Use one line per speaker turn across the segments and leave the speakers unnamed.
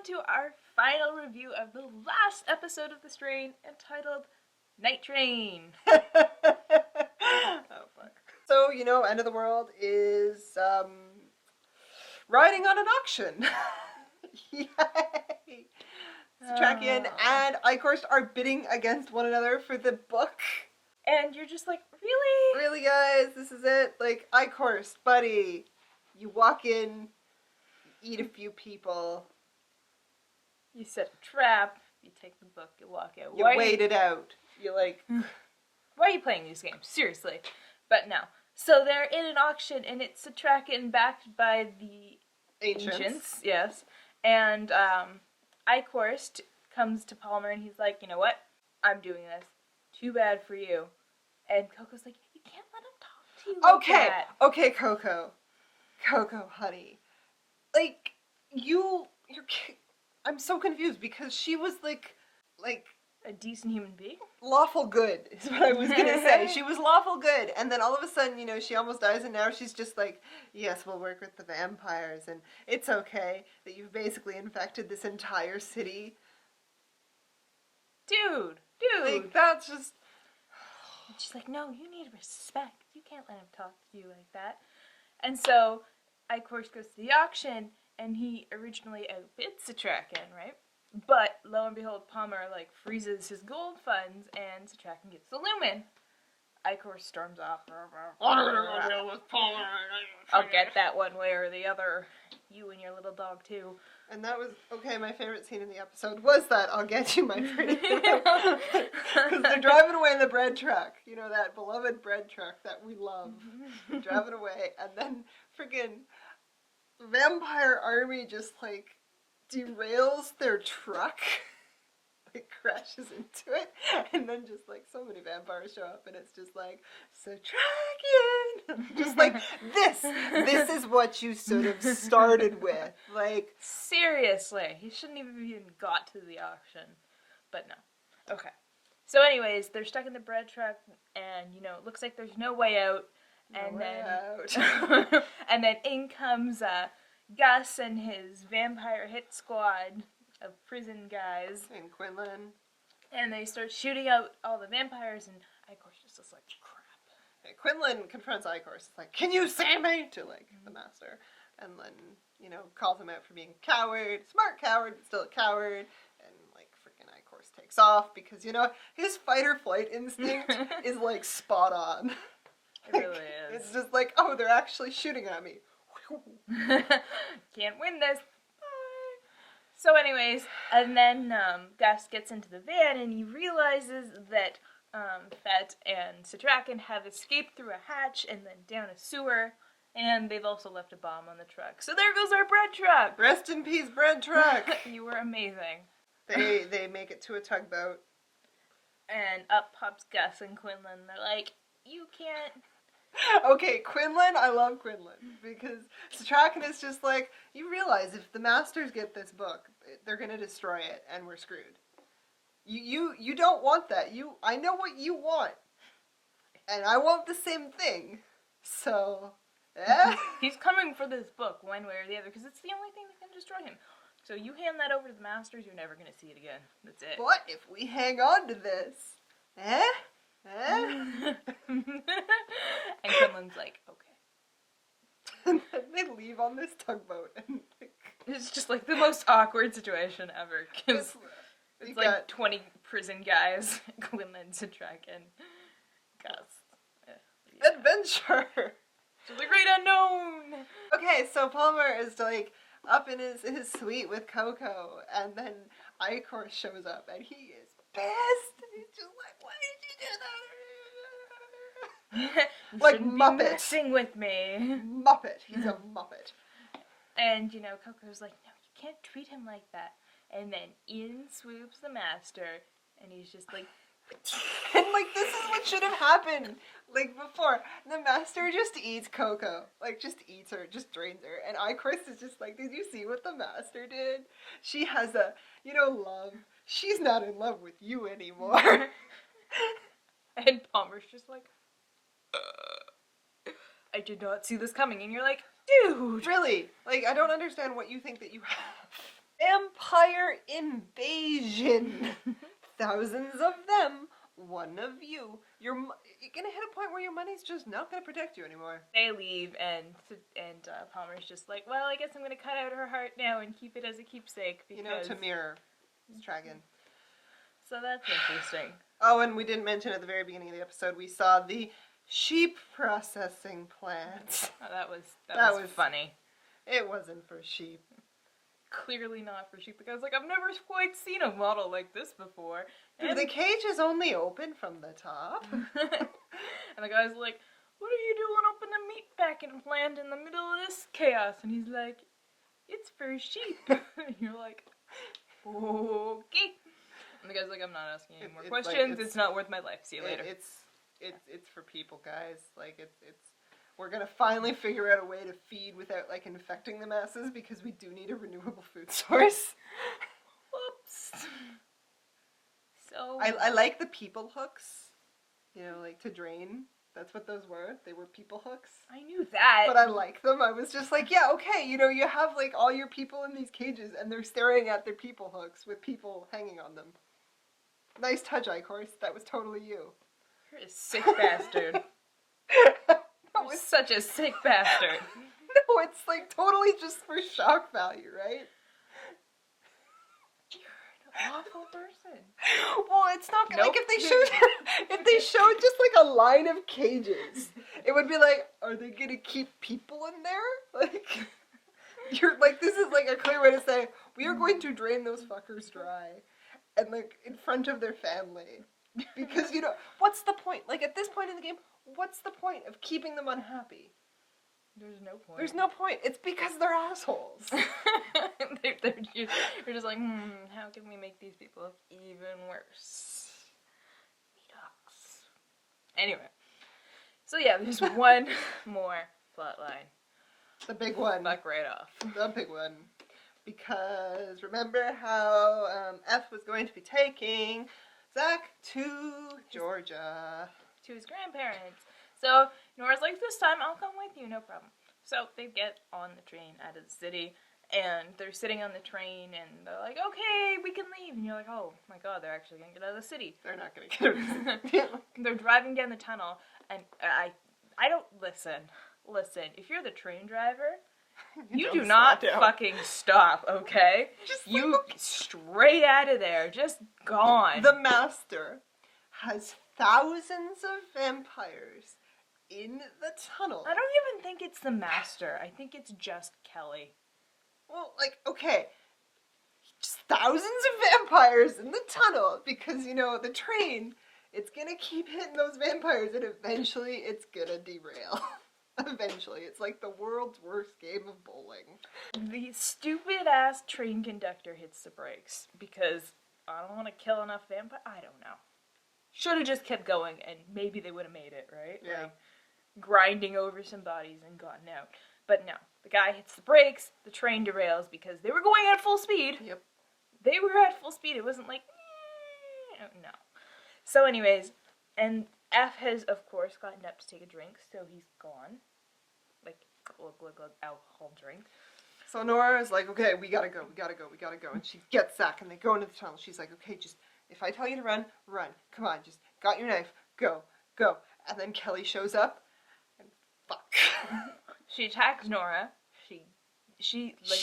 on to our final review of the last episode of The Strain, entitled Night Train.
Oh, fuck. So, End of the World is, riding on an auction. Yay! Setrakien and Eichorst are bidding against one another for the book.
And you're just like, really?
Really, guys? This is it? Like, Eichorst, buddy. You walk in, you eat a few people.
You set a trap, you take the book, you walk out.
You wait it out. You're like...
Why are you playing these games? Seriously. But no. So they're in an auction, and it's Setrakien backed by the Ancients. Yes. And Eichorst comes to Palmer, and he's like, you know what? I'm doing this. Too bad for you. And Coco's like, you can't let him talk to you like that.
Okay, Coco. Coco, honey. Like, I'm so confused because she was like
a decent human being?
Lawful good is what I was gonna say. She was lawful good, and then all of a sudden, she almost dies, and now she's just like, yes, we'll work with the vampires, and it's okay that you've basically infected this entire city.
Dude.
Like, that's just...
And she's like, no, you need respect. You can't let him talk to you like that. And so, Eichorst goes to the auction, and he originally outbids Setrakien, right? But, lo and behold, Palmer, freezes his gold funds, and Setrakien gets the lumen. Eichorst storms off. I'll get that one way or the other. You and your little dog, too.
And that was, my favorite scene in the episode was that, I'll get you, my pretty. Because they're driving away in the bread truck. That beloved bread truck that we love. Driving away, and then friggin' vampire army just, derails their truck. Crashes into it, and then just so many vampires show up, and it's just Setrakien, just this is what you sort of started with,
seriously, he shouldn't even got to the auction, but no. Okay, so anyways, they're stuck in the bread truck, and it looks like there's no way out, and then in comes Gus and his vampire hit squad of prison guys.
And Quinlain.
And they start shooting out all the vampires, and Eichorst is just like, crap.
Yeah, Quinlain confronts Eichorst. It's like, can you save me? To, the master. And then, calls him out for being a coward. Smart coward, but still a coward. And, freaking Eichorst takes off because, his fight-or-flight instinct is, spot on.
It really is.
It's just oh, they're actually shooting at me.
Can't win this. So anyways, and then Gus gets into the van and he realizes that Fett and Setrakien have escaped through a hatch and then down a sewer, and they've also left a bomb on the truck. So there goes our bread truck!
Rest in peace, bread truck!
You were amazing.
They make it to a tugboat.
And up pops Gus and Quinlan. They're like, you can't...
Okay, Quinlan, I love Quinlan, because Setrakien is just you realize if the masters get this book, they're gonna destroy it, and we're screwed. You don't want that. I know what you want, and I want the same thing, so,
He's coming for this book, one way or the other, because it's the only thing that can destroy him. So you hand that over to the masters, you're never gonna see it again. That's it.
But if we hang on to this,
And Quinlan's like, okay.
And then they leave on this tugboat, and
it's just the most awkward situation ever. Because it's 20 prison guys, Quinlan, Setrakien, Gus.
Adventure!
To the great unknown!
Okay, so Palmer is up in his suite with Coco, and then Eichorst shows up, and he is pissed. He's just why did you do that?
You
Muppet.
Be messing with me.
Muppet. He's a Muppet.
And, Coco's like, no, you can't treat him like that. And then in swoops the master, and he's just like...
And, this is what should have happened. Before. The master just eats Coco. Just eats her, just drains her. And Eichorst is just did you see what the master did? She has a, love. She's not in love with you anymore.
And Palmer's just like, I did not see this coming. And you're like, dude.
Really? I don't understand what you think that you have. Vampire invasion. Thousands of them. One of you. You're gonna hit a point where your money's just not gonna protect you anymore.
They leave, and Palmer's just like, well, I guess I'm gonna cut out her heart now and keep it as a keepsake because
to mirror Setrakien.
So that's interesting.
Oh, and we didn't mention at the very beginning of the episode, we saw the sheep processing plant.
Oh, that was funny.
It wasn't for sheep.
Clearly not for sheep. The guy's like, I've never quite seen a model like this before. And
the cage is only open from the top.
And the guy's like, what are you doing up in the meat packing plant in the middle of this chaos? And he's like, it's for sheep. And you're like, okay. And the guy's like, I'm not asking any more questions. It's not worth my life. See you later.
It's for people, guys. Like, we're gonna finally figure out a way to feed without, like, infecting the masses because we do need a renewable food source.
Whoops. So
I like the people hooks, like to drain. That's what those were. They were people hooks.
I knew that.
But I like them. I was just like, yeah, okay, you have like all your people in these cages and they're staring at their people hooks with people hanging on them. Nice touch, Eichorst. That was totally you.
You're a sick bastard. That was such a sick bastard.
No, it's like totally just for shock value, right?
You're an awful person.
Well, it's not gonna, like, if they showed just like a line of cages, it would be like, are they gonna keep people in there? Like, you're like, this is like a clear way to say we are going to drain those fuckers dry, and like in front of their family, because what's the point? Like, at this point in the game, what's the point of keeping them unhappy?
There's no point.
There's no point. It's because they're assholes.
You're just like, how can we make these people look even worse? Ducks. Anyway. So yeah, there's one more plot line.
The big one.
Fuck right off.
The big one. Because remember how F was going to be taking Zach to Georgia.
To his grandparents. So Nora's like, this time I'll come with you, no problem. So they get on the train out of the city, and they're sitting on the train, and they're like, okay, we can leave. And you're like, oh my god, they're actually going to get out of the city.
They're not going to get out of the city.
They're driving down the tunnel, and I don't, listen, if you're the train driver, you do not fucking stop, okay? You straight out of there, just gone.
The master has thousands of vampires in the tunnel.
I don't even think it's the master. I think it's just Kelly.
Well, like, okay, just thousands of vampires in the tunnel because, the train, it's gonna keep hitting those vampires and eventually it's gonna derail. Eventually. It's like the world's worst game of bowling.
The stupid-ass train conductor hits the brakes because I don't want to kill enough vampires. I don't know. Should have just kept going and maybe they would have made it, right?
Yeah.
Like, grinding over some bodies and gotten out. But no. The guy hits the brakes, the train derails because they were going at full speed.
Yep.
They were at full speed. It wasn't like, no. So anyways, and F has, of course, gotten up to take a drink, so he's gone. Like, glug, glug, glug, alcohol drink.
So Nora is like, okay, we gotta go. And she gets Zach, and they go into the tunnel. She's like, okay, just, if I tell you to run, run. Come on, just got your knife. Go. And then Kelly shows up, and fuck.
She attacks Nora.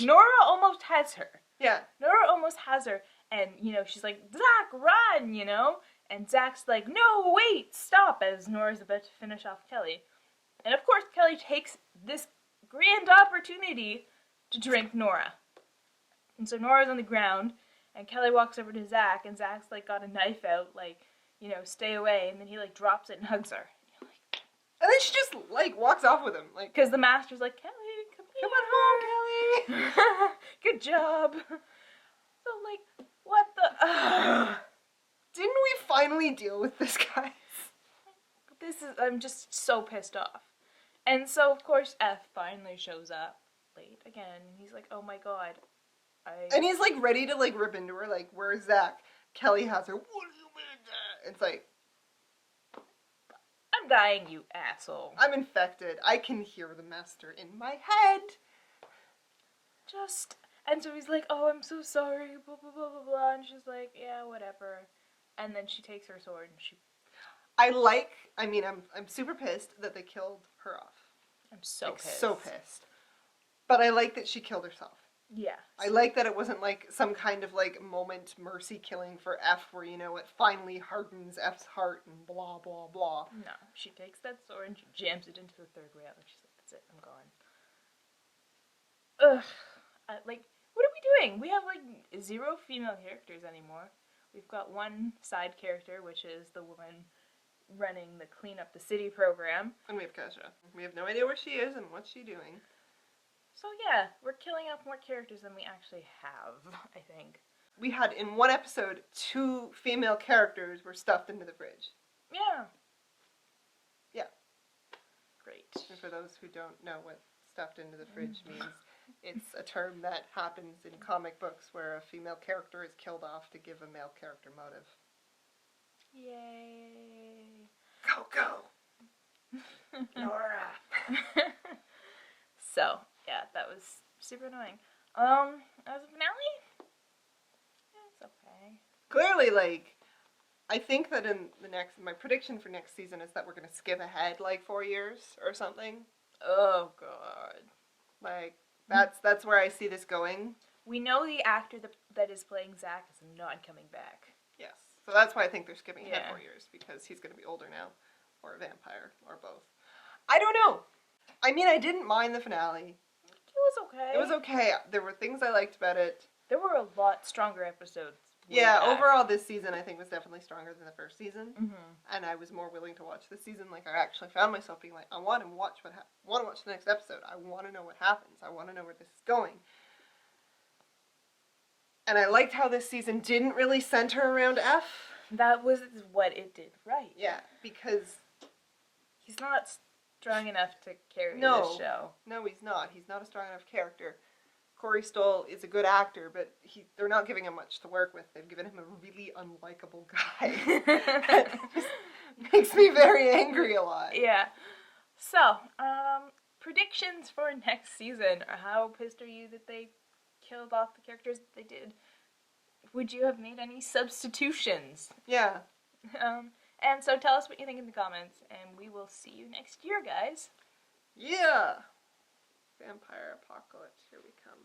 Nora almost has her.
Yeah.
Nora almost has her, and, she's like, Zach, run, And Zach's like, no, wait, stop, as Nora's about to finish off Kelly. And of course, Kelly takes this grand opportunity to drink Nora. And so Nora's on the ground, and Kelly walks over to Zach, and Zach's, like, got a knife out, like, stay away, and then he, like, drops it and hugs her.
And then she just, like, walks off with him. Like,
because the master's like, Kelly, come
on home, Kelly.
Good job. So, like, what the...
Didn't we finally deal with this, guys?
I'm just so pissed off. And so, of course, F finally shows up late again. And he's like, oh my god.
And he's, like, ready to, like, rip into her. Like, where's Zach? Kelly has her. What do you mean? It's like...
I'm dying, you asshole.
I'm infected. I can hear the master in my head.
And so he's like, oh, I'm so sorry, blah, blah, blah, blah, blah. And she's like, yeah, whatever. And then she takes her sword and she...
I'm super pissed that they killed her off.
I'm so pissed.
So pissed. But I like that she killed herself.
Yeah.
I like that it wasn't like some kind of like moment mercy killing for F where, you know, it finally hardens F's heart and blah, blah, blah.
No. She takes that sword and she jams it into the third rail and she's like, that's it, I'm gone. Ugh. What are we doing? We have like 0 female characters anymore. We've got one side character, which is the woman running the Clean Up the City program.
And we have Kesha. We have no idea where she is and what's she doing.
So yeah, we're killing off more characters than we actually have, I think.
We had, in one episode, 2 female characters were stuffed into the fridge.
Yeah.
Yeah.
Great.
And for those who don't know what stuffed into the fridge means, it's a term that happens in comic books where a female character is killed off to give a male character motive.
Yay.
Coco! Nora!
So, yeah, that was super annoying. As a finale? Yeah, it's okay.
Clearly, like, I think that my prediction for next season is that we're going to skip ahead, like, 4 years or something.
Oh, God.
Like, that's where I see this going.
We know the actor that is playing Zack is not coming back.
Yes. So that's why I think they're skipping ahead
Yeah.
4 years, because he's going to be older now, or a vampire, or both. I don't know! I mean, I didn't mind the finale.
It was okay.
It was okay. There were things I liked about it.
There were a lot stronger episodes.
Yeah, overall this season I think was definitely stronger than the first season.
Mm-hmm.
And I was more willing to watch this season. Like, I actually found myself being like, I want to watch the next episode. I want to know what happens. I want to know where this is going. And I liked how this season didn't really center around F.
That was what it did right.
Yeah, because...
He's not strong enough to carry
No.
this show.
No, he's not. He's not a strong enough character. Corey Stoll is a good actor, but they're not giving him much to work with. They've given him a really unlikable guy. That just makes me very angry a lot.
Yeah. So, predictions for next season. How pissed are you that they killed off the characters that they did? Would you have made any substitutions?
Yeah.
And so tell us what you think in the comments, and we will see you next year, guys.
Yeah! Vampire apocalypse, here we come.